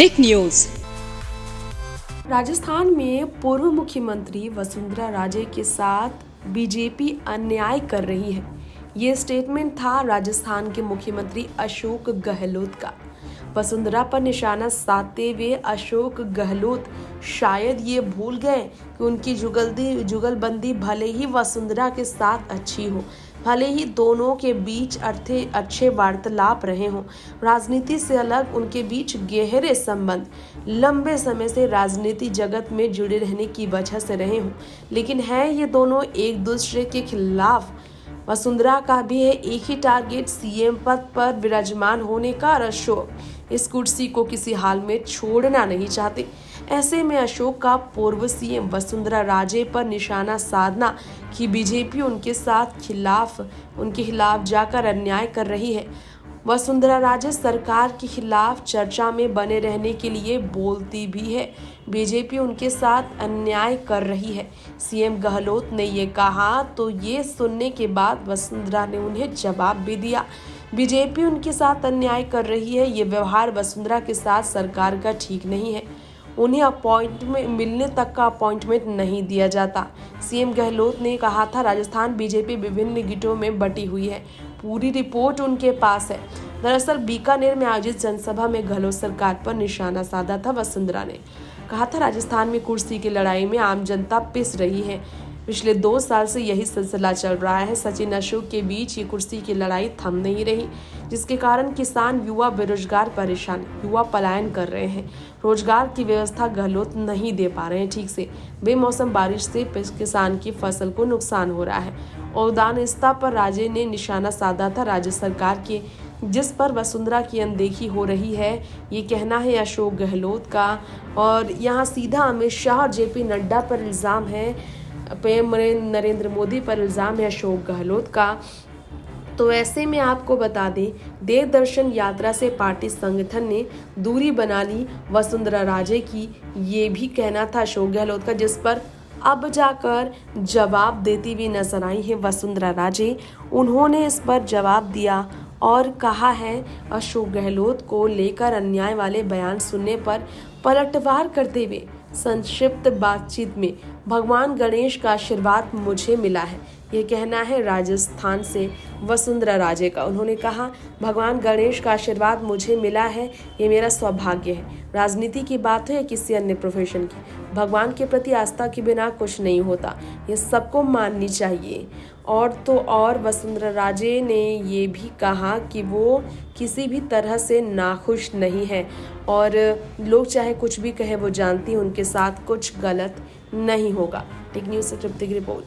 Tech news. Rajasthan में पूर्व मुख्यमंत्री वसुंधरा राजे के साथ बीजेपी अन्याय कर रही है। ये स्टेटमेंट था राजस्थान के मुख्यमंत्री अशोक गहलोत का। वसुंधरा पर निशाना साधते हुए अशोक गहलोत शायद ये भूल गए कि उनकी जुगलबंदी भले ही वसुंधरा के साथ अच्छी हो, भले ही दोनों के बीच अच्छे वार्तालाप रहे हों, राजनीति से अलग उनके बीच गहरे संबंध लंबे समय से राजनीति जगत में जुड़े रहने की वजह से रहे हों, लेकिन है ये दोनों एक दूसरे के खिलाफ। वसुंधरा का भी है एक ही टारगेट, सीएम पद पर विराजमान होने का, और अशोक इस कुर्सी को किसी हाल में छोड़ना नहीं चाहते। ऐसे में अशोक का पूर्व सीएम वसुंधरा राजे पर निशाना साधना कि बीजेपी उनके खिलाफ जाकर अन्याय कर रही है। वसुंधरा राजे सरकार के खिलाफ चर्चा में बने रहने के लिए बोलती भी है, बीजेपी उनके साथ अन्याय कर रही है। सीएम गहलोत ने ये कहा तो ये सुनने के बाद वसुंधरा ने उन्हें जवाब भी दिया, बीजेपी उनके साथ अन्याय कर रही है। ये व्यवहार वसुंधरा के साथ सरकार का ठीक नहीं है। उन्हें अपॉइंटमेंट मिलने तक का अपॉइंटमेंट नहीं दिया जाता। सीएम गहलोत ने कहा था राजस्थान बीजेपी विभिन्न गिटों में बटी हुई है, पूरी रिपोर्ट उनके पास है। दरअसल बीकानेर में आयोजित जनसभा में गहलोत सरकार पर निशाना साधा था। वसुंधरा ने कहा था राजस्थान में कुर्सी की लड़ाई में आम जनता पिस रही है। पिछले 2 साल से यही सिलसिला चल रहा है। सचिन अशोक के बीच ये कुर्सी की लड़ाई थम नहीं रही, जिसके कारण किसान, युवा बेरोजगार परेशान, युवा पलायन कर रहे हैं। रोजगार की व्यवस्था गहलोत नहीं दे पा रहे हैं ठीक से। बेमौसम बारिश से किसान की फसल को नुकसान हो रहा है। औदानिस्ता पर राजे ने निशाना साधा था राज्य सरकार के, जिस पर वसुंधरा की अनदेखी हो रही है, ये कहना है अशोक गहलोत का। और यहाँ सीधा अमित शाह और जेपी नड्डा पर इल्ज़ाम है, नरेंद्र मोदी पर इल्ज़ाम है अशोक गहलोत का। तो ऐसे में आपको बता दें, देव दर्शन यात्रा से पार्टी संगठन ने दूरी बना ली वसुंधरा राजे की, ये भी कहना था अशोक गहलोत का, जिस पर अब जाकर जवाब देती हुई नजर आई है वसुंधरा राजे। उन्होंने इस पर जवाब दिया और कहा है अशोक गहलोत को लेकर अन्याय वाले बयान सुनने पर पलटवार करते हुए संक्षिप्त बातचीत में भगवान गणेश का आशीर्वाद मुझे मिला है, ये कहना है राजस्थान से वसुंधरा राजे का। उन्होंने कहा भगवान गणेश का आशीर्वाद मुझे मिला है, ये मेरा सौभाग्य है। राजनीति की बात है या किसी अन्य प्रोफेशन की, भगवान के प्रति आस्था के बिना कुछ नहीं होता, ये सबको माननी चाहिए। और तो और वसुंधरा राजे ने ये भी कहा कि वो किसी भी तरह से नाखुश नहीं है, और लोग चाहे कुछ भी कहे वो जानती हैं उनके साथ कुछ गलत नहीं होगा। टेक न्यूज़ से तृप्ति की रिपोर्ट।